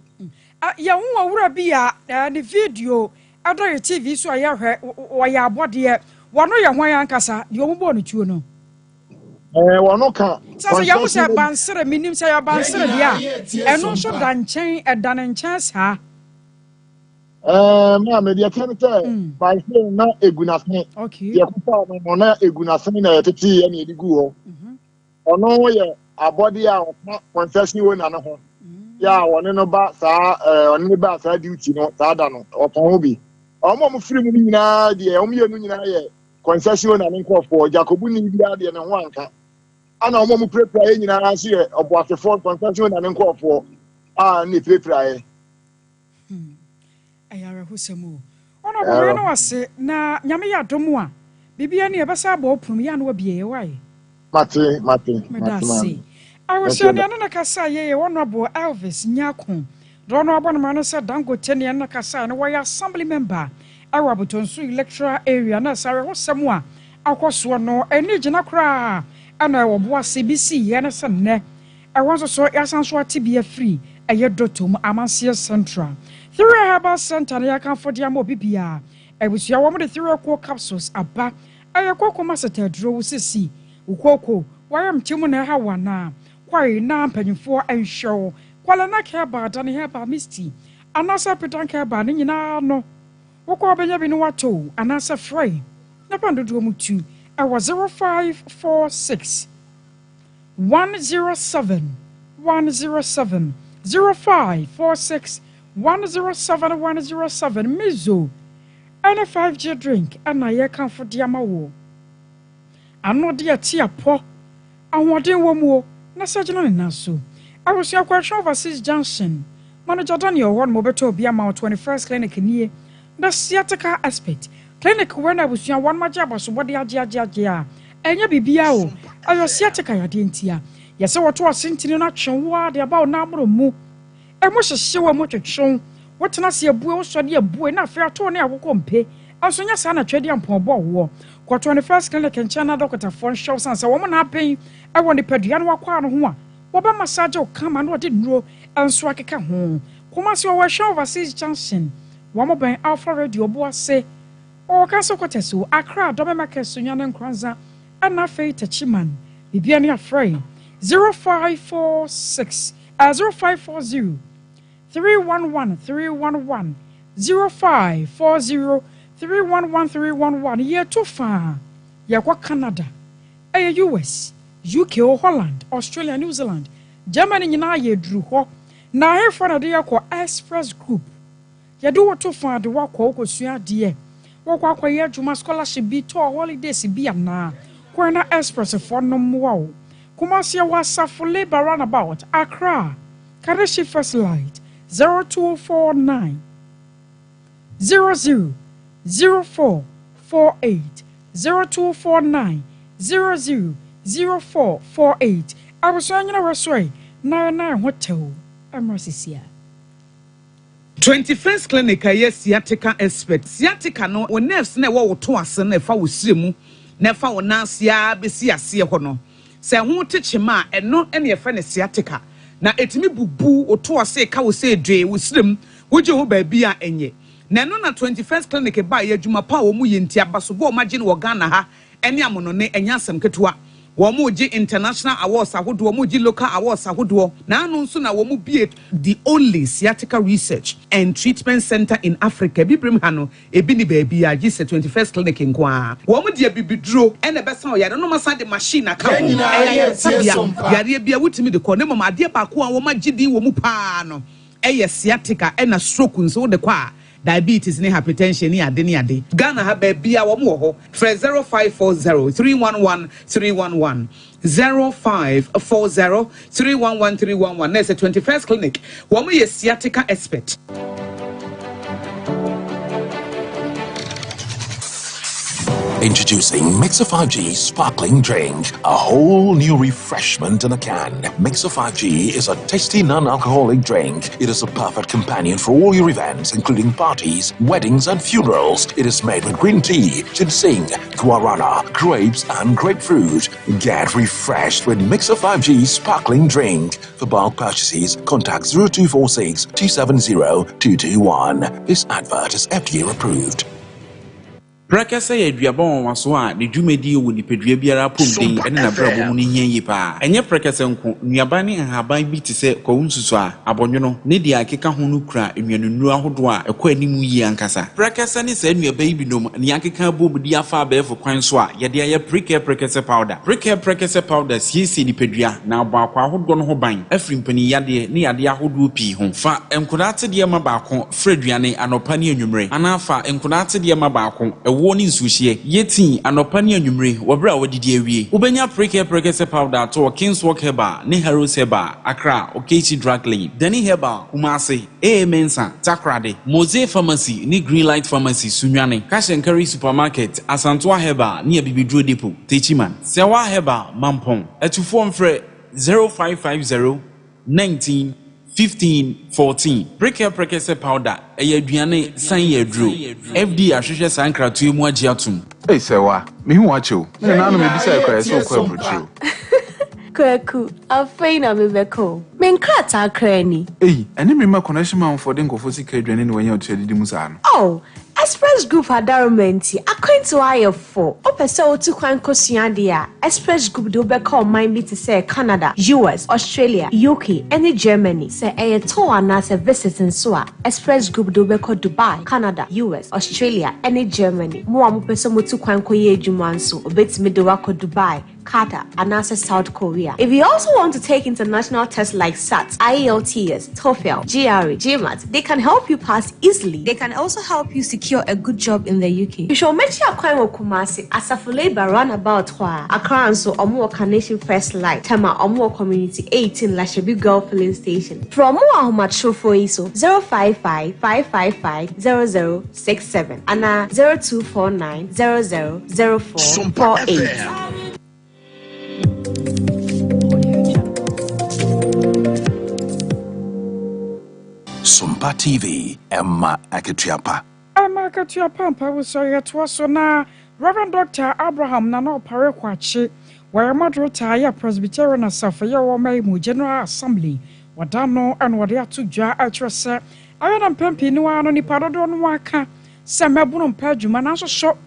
ya hu awura bi a the video adọ TV so ya hwe wo ya abode wono ye hwan ankasa de omubo no tuo no wono ka sasa ya mu se bansere minim se ya bansere dia eno so danchen edane nchen sa ma me dia tene te bansere na egunasne okay ye kupa no na egunasne na yetete ye na edigu ho ono ye abode a concession we na no ho ya wone no ba sa one ba sa duty no sa da no opon ho bi omo mo firi mu nyina de omo ye no nyina ye concession na nkofo Jacobu ni bia de ne ho anka ana omo mo prepare ye nyina anso ye Obuasi for concession na nkofo ne prepare ayara husemu ono bo no wase na nyame ya domu a bibia ne yebesa aba oprum ya no bie wai mate I was saying na kasa ye honorable Elvis Nyako dono abonoma no se Dangote ne na kasa no were assembly member Awabutonsu electoral area na sare hosem a akoso no eni gina kra ana Obuasi BC ye na se ne wonso so yasanso atibia free eye dotom amansie central three herbal center na yakan for dia mo bibia ebusia wo mo de three cool capsules aba eye kokoma setadro wusisi ukoko wayam timu na ha wana kwai na mpanyimfo enhwew kwala na ka ba da ne ha ba misty anasa petan ka ba ne nyina no wokọ benya bi no wato anasa free na pandodo mu tu e was 0546 107 0546 107 Mizo and a 5G drink and a year come for Diamawo. I'm not dear tea po. I want in one more, na surgeon in Nasu. I was your question overseas Junction. Manager Daniel one mobeto Biama 21st clinic in ye. The sciatica aspect. Clinic when I was young one major was what the Aja. And ya bibiao. I was sciatica yadentia. Yes, I was sent in action. What about number mu? I must show a much shown. What na see a boy so dear boy na fair to near wompe. And so yes, Anna trading upon war. Kwa 21st clinic and China doctor phone shows and so woman happy. I want the pedian one. Waba massage or come and what didn't know and so I can home. Kumasi or show overseas Junction. One by Alpha Radio Obuasi. Or Castle Cotesu, Accra, Domemaka Sunyan and Kranza, and na Faye Tachiman. Bibiani afraid. 0540 311 311 0540 311 311 year too far. Yakwa Canada. US. UK or Holland, Australia, New Zealand, Germany nyina ye drew ho. Na here for na kwa Express Group. Ya do what to find the work ko sua de. Wo kwa ye dwuma scholarship bi to holidays bi ana. Kwa na Express for no mo. Kumasi wasa for labor runabout Accra. Kareshi First Light 0249 00 0448 0249 00 0448. I was on your way. 99 Hotel. I'm Rossisia. 21st clinic a sciatica expert. Sciatica no o nerves na wo to ase na fa wo siremu na fa wo nansia besi ase ho no. Se ho techema eno ene ye fa ne sciatica. Na etimi bubu o to ase ka wo se dwe wo sirem wo je ho ba bia enye. Na no na 21st clinic ba ye adwuma pa wo mu ye ntia baso bo magine wo Ghana ha ene amono ne enya asem ketewa. Womuji international awards ahodo womuji local awards ahodo na anu nso na womu bie the only sciatica research and treatment center in Africa bibrim ha no ebi ni baabi a gise 21st clinic nkoa womu de bibidro ene besa o yare no masa de machine aka yare bia wutimi de ko ne mama ade ba ko a wo magidi womu pa no eye sciatica ena stroke nso de kwa diabetes ni hypertension ni ade Ghana ha ba bia wo mo ho 0540 311 311 0540 311 311 na 21st clinic wo mo ye sciatica expert. Introducing Mixer 5G Sparkling Drink, a whole new refreshment in a can. Mixer 5G is a tasty non-alcoholic drink. It is a perfect companion for all your events, including parties, weddings, and funerals. It is made with green tea, ginseng, guarana, grapes, and grapefruit. Get refreshed with Mixer 5G Sparkling Drink. For bulk purchases, contact 0246 270 221. This advert is FDA approved. Prakasa ye duabon waso a ne dwumadi wo nipadua biara pomden ene na brabo mu ne hia yi pa enye prakasa nko nuaba ne haban bi te se kwunsusu a abonwono ne dia akeka ho no kura enwanunu ahodo a ekwa animu yi ankasa prakasa ne sa nuaba yi binom ne akeka bomdi afa abefo kwan so a ye de ye prakasa powder siesi nipadua na abakwa ahodo no ho ban afrimpani yade ne yade ahodo pi ho fa enkodate de ma baako fraduane anopa ne anwumre anafa enkodate de ma baako woni nsuhie yeti anopa ne anwumre wobra wodidi awie ubenya prakasa powder to Kingswalk Herbal ne Heroes Herbal Accra Okechi Drug Lane Dani Herbal Kumasi Mensa Takrade Mose Pharmacy ne Greenlight Pharmacy Sunwane Cash and Carry Supermarket Asantoa Herbal ne Bibidro Depot Techiman Sewa Herbal Mampong etufo mfre 0550 19 15-14. Prakasa powder. Aduane san yedro. FD ahwehwe sankratu mu agiatum. Hey sewa, me hu acho. Me na no me bisa ekwa so kwa brutro. Kwaku, afei na me beko. Me nkrata krani. Hey, ene me ma connection man for den kofo sika aduane ne wanya otwedi mu sa no. Oh, Express Group adarumenti akwento ayefo opese otu kwan kosua dia Express Group do be call mine bi to say Canada, US, Australia, UK and Germany say e to ana say visiting so a Express Group do be call Dubai, Canada, US, Australia and Germany mo am pese motu kwan koye adwuma nso obetimi de wako Dubai, Qatar, and also South Korea. If you also want to take international tests like SAT, IELTS, TOEFL, GRE, GMAT, they can help you pass easily. They can also help you secure a good job in the UK. You should make sure you Kumasi, Asafo Labour roundabout Accra and so Omo Carnation First Light, Tema Omo Community 18 Lashabi Girl Filling Station. From Omo Macho for ISO 055 555 0067 and 0249 000448. Sompa TV, Emma Aketiapa. Emma Aketiapa was so yet was so now. Reverend Dr. Abraham Nano Parekwachi, where moderator ya Presbyterian Asafaya or Maymu General Assembly, Wadano and Wadia to Jar Atrasa, I am Pempi no one on the Paradon Waka, Samabun Pajum and shop,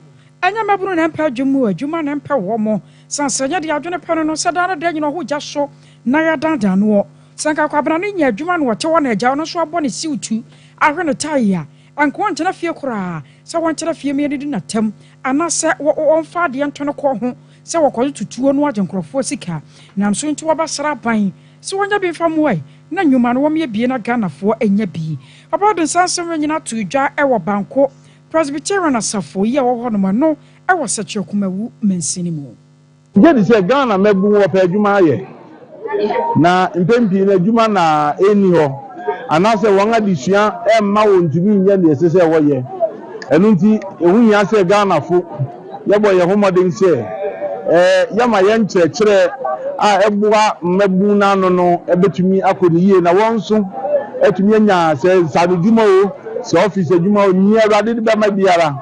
and Yamabun and Pajumu, Juman and Pawomo, Sansanya the Adjuna Pano Sadana, then you know who just saw Naya Dandan war. Sanka Cabraninia, Juman, what one a Jana Swaboni Sutu, I ran a tire, and quant and a few cra, so one to a few minutes in a tem, and I said, what on far the Antonio Cohon, so I called to 2 and 1 and Crofosica, now I'm soon to Abasara buying, so when you be from way, none you man want me being a gunner for any be. About the Sansa when you not to jar our banco, Presbyterian Asafo, ya or no, I was such a Kumawu mensinimo. Jadi sɛ Ghana mɛbu wɔ pɛ adwuma ayɛ na mpempi na adwuma na eni hɔ anaasɛ wɔn adesua ɛmma wɔn ntumi nyɛ deɛ ɛsɛ sɛ wɔyɛ ɛno nti ehu nya sɛ Ghana fo yɛbɔ yɛn ho mmɔden sɛ yɛma yɛn kyerɛkyerɛ a ɛboa mmabu n'ano no ɛbɛtumi akɔ ne yie na wɔn nso ɛtumi anya sɛ sade dwuma o sɛ ɔfisi adwuma o nyɛ awurade de bɛma biara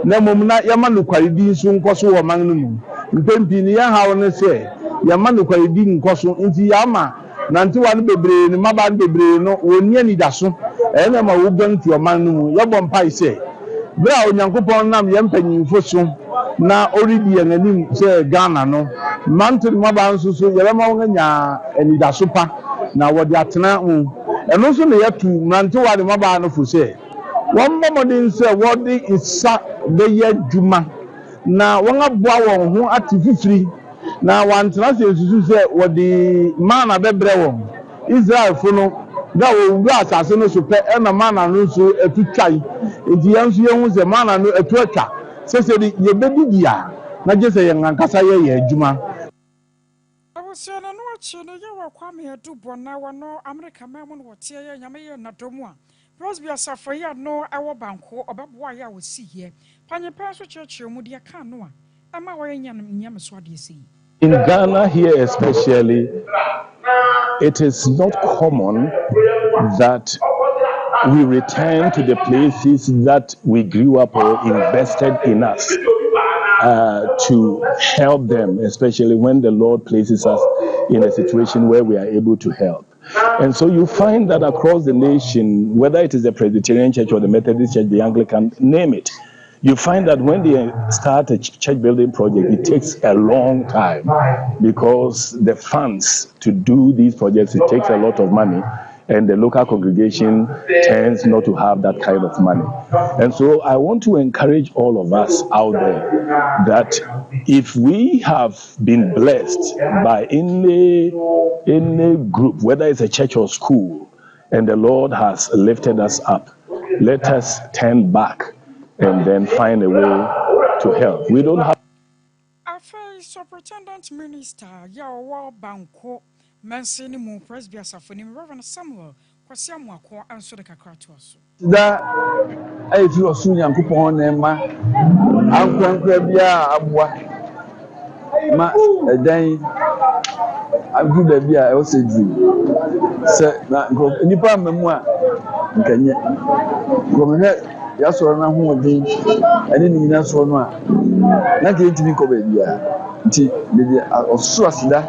na mmom na yɛma no kwaredi nso nkɔ so wɔ man no mu mpempi ne yɛn haw ne sɛ yɛma no kwaredi nkɔ so nti yɛama nantewa no bebree ne mmaba no bebree no wɔnni anidaso ɛna ma wɔbɛn tu ɔman no mu yɛbɔ mpae sɛ bere a onyankopɔn nam yɛn mpanyinfo so na ɔredi yɛn anim sɛ Ghana no mante ne mmaba nso so yɛbɛma wɔn anya anidaso pa na wɔde atena ho ɛno nso na yɛtu nantewa ne mmaba no fo sɛ wɔn mmɔden sɛ wɔde nsa bɛyɛ adwuma na wɔn aboa wɔn ho ate fifiri na wantena sɛ esusu sɛ wɔde mana bɛbrɛ wɔn Israelfo no da wɔwura asase no so pɛ ɛna mana no nso atutwae nti yɛn nso yɛn ho sɛ mana no atu atwa sɛsɛ de yɛbɛdidi a na gye sɛ yɛn ankasa yɛyɛ adwuma. Awusia na no akyi no yɛwɔ kwame adubɔ na wɔno America mɛmo no wɔte yɛ nyame yɛ nadomu a Rosby Asafo ya no ɛwɔ banko ɔbɛboa yɛ a wɔsi yɛ panyepa so kyerɛkyerɛ mu deɛ ka no a ɛma wɔyɛ nyam so adeɛ sɛ. In Ghana here especially, it is not common that we return to the places that we grew up or invested in us to help them, especially when the Lord places us in a situation where we are able to help. And so you find that across the nation, whether it is the Presbyterian Church or the Methodist Church, the Anglican, name it, you find that when they start a church building project, it takes a long time because the funds to do these projects, it takes a lot of money, and the local congregation tends not to have that kind of money. And so I want to encourage all of us out there that if we have been blessed by any group, whether it's a church or school, and the Lord has lifted us up, let us turn back and then find a way to help. We don't have. Afei, Superintendent Minister Yawa Banko Mansini Mu Presby Asafo Reverend Samuel Kwasiamuako answer the kakra to us. Da ai fi osu Nyankopɔn na ma ankwankwa bia abua ma edan agu da bia e o se dru se na nipa mamu a nkanye gomene ya soro na ho odin ene ni nyina soro no a na ke ntimi ko ba bia nti de osu asida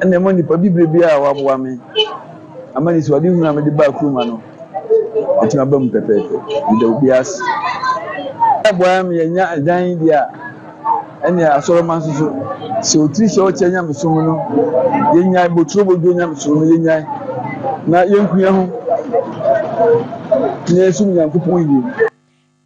ene mo nipa bibre bia wa boa me amani so adi hu na me de ba kuruma no eti abam pepe de obias boa me nya dan dia ene asoro man so se otiri se o chenya me so no yenya boturo bodo nya me so no yenya na yenkuya ho Yesu Nyankopɔn yi.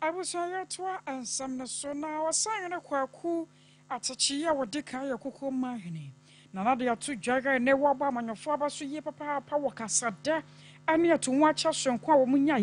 Abusuaya toa ansam na so na wasan na kwaku Atachi ya wadika ya kuko mahene. Na de atu dwaga ne waba amanyofo abaso ye papa wakasada ane atunwacha sonkwa wo munya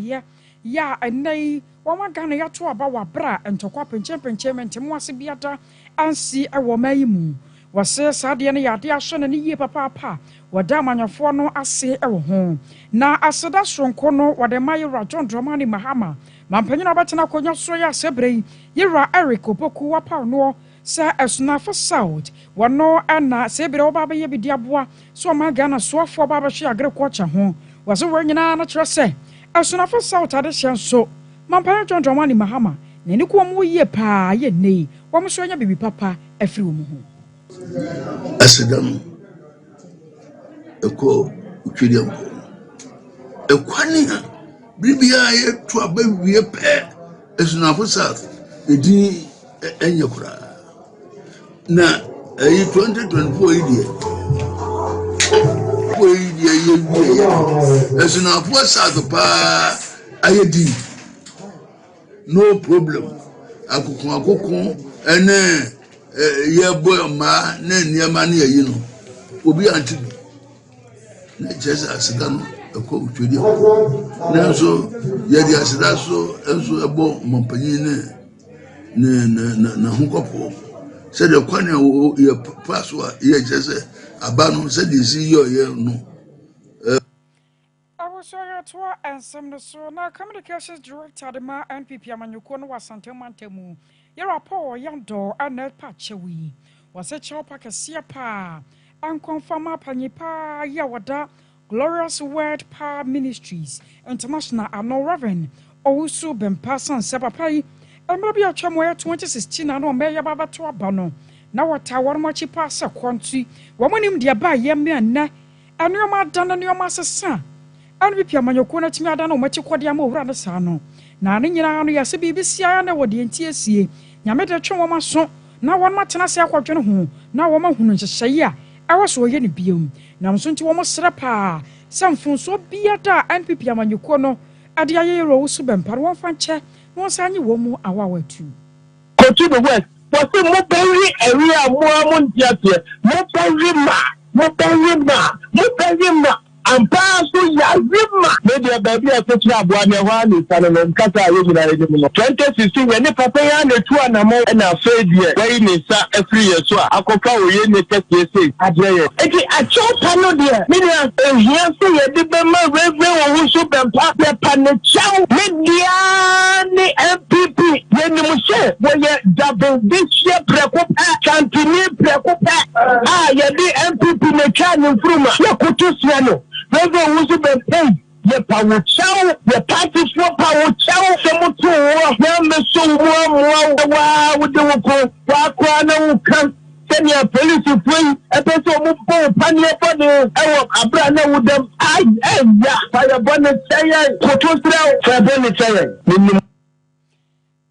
ya enai wamaga ne yato aba wabra entokwa penchempenchem ase biada ansi ewo mayimu wase sade ne yade ahye ne ye papa wada amanyofo no ase ewo ho na aseda sonko no wade mayira John Dramani Mahama mampanyina batena konyo so ya sebrei yira Eric Opoku wapa no sa esnafo south wano ana sebere oba ye bidiaboa so maga na soafo baba hwe agriculture ho wase wanyina na kire se esnafo south ade hyenso mampanya John Dramani Mahama na ni ko mu ye pa ye nei wo mo so anya bibi papa afiri wo mu ho asedam eko utwediam ekwani bibia ye to abawie pe esnafo south edi enye kura na 2024 idie esnafo south pa ayedi no problem akukun ene ye boy ma na niema na yi no obi anti na Jesus asida no eko utwedi na so ye di asida so enso ebo mompanyi na hukopo said the corner ye paswa ye Jesus abano said the CEO ye no Awosoro to ensem no so na communications director de ma NPP amanyuko no wasante mantemu ye rapport yando anel pachewi wase chopa kese pa ankonfama panyipa ya wada Glorious Word Power Ministries International ano Reverend Owusu Bempasan sepapai emrabi atwamo ya 2016 ano meya baba to abano na wata warmachi pa se kwonti womonim de ba ye me na anuoma dana nuoma sesa NPP amanyoko na timi ada na omachi kwode ama owura ne sa no na ne nyina no yase bibisia na wode entiesie nyame de twe woma so na won matena se akwadwene ho na woma hunu nhyehyeye a awaso ye ne biom na mso nti woma sra pa samfunso biada NPP amanyoko no ade ayero wo su bempare won fanche won sanye wo mu awawatu kotu the west but say mo bury area mo amontiate mo bury ma ampaso yazima media baby asetu aboa ne ho ani sano nkata ayo nyina ye mu 2016 when papa ya na tu anamo na afedie wey ni sa afri yeso akoka oye ne tete say adeye eti achota no de media ehia so ye de be ma reve wo so bempa pe panechaw media ni MPP ye ni mu se wo ye double this year preko kantini preko ye di MPP ne twa ni mfruma ye kutu sia no Never was a bad thing. Ye power chow, ye party for power chow, some to war, so wow, with the Wakwana can send your police to free, a person who go panya for the Abrana with them. Fire bonnet say, put fire bonnet say.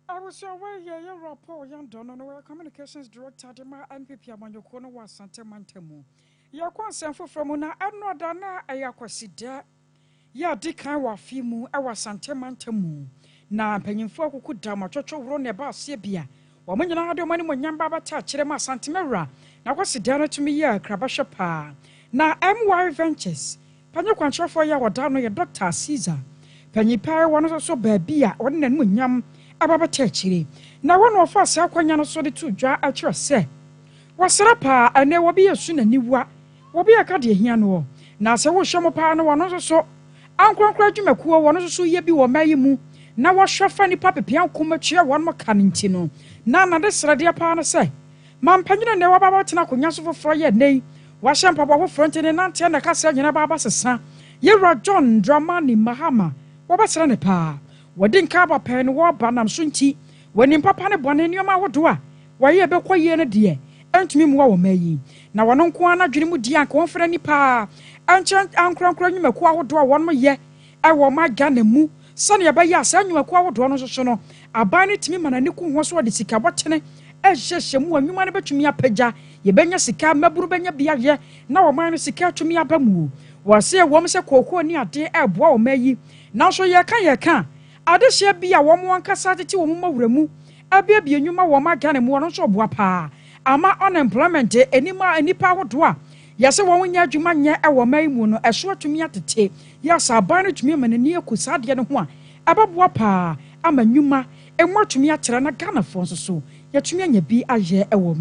I was away here, your rapport, young Donno, communications director, the NPP amanyoko no wasante mantemu. Ya kwansen foforo na eno dana ayakwasida ya dikan wa fimu ewa santemantamu na panyimfo akuku da matwotwo woro ne ba ase bia wo manyina ade mani monyamba bata kire ma santemera na kwasida na tumi ya krabahwe pa na MY Ventures panyekwanchofo ya woda no ye Dr. Caesar panyipa wono so ba bia won na monyam ababata kire na wono ofa ase akwanya no so de tu dwa a kire se wasra pa ane wo bi yesu na niwa obi aka de hia no na se wo hwemo pa no wono so ankronkra dwumakuo wono so ye bi wo mayi mu na wo hwefa ni papepia nkomatua wono ka nti no na de srade pa no se mampanyina ne wo baba tena konya so foforo ye nei wa hyempa bo front ne nante na ka se nyina baba sesa ye John Dramani Mahama wo ba sra ne pa wodi nka ba pa no wo ba nam so nti woni papa ne bone nioma wodo a wo ye be koye ne de entumi mu wo mayi na wono nko ana dwene mu di anka wonfra nipa anchan ankronkro nwumaku ahodo a wonmo ye ewo maga na mu sane ya ba ya sa nwumaku ahodo no soso no aban ne timi manani ku ho so de sika botene ehyehyɛ mu anwuma ne betumi apagya ye benya sika maburu benya bia ye na wo man no sika atumi aba mu wo se wo mse kokoo ni ade eboa wo mayi na so ye ka ade hye bia wo mo ankasa tete wo mu mawura mu abia bia nwuma wo maga na mu no so boa pa ama unemployment enima enipa ahodo a yɛsɛ wɔn nya adwuma nyɛ ɛwɔ man mu no ɛso atumi atete yɛsɛ aban no tumi ama n'ani akusa adeɛ no ho a ɛbɛboa paa ama nnwuma emu atumi akyerɛ na Ghanafoɔ nso so yɛtumi anya bi ayɛ ɛwɔ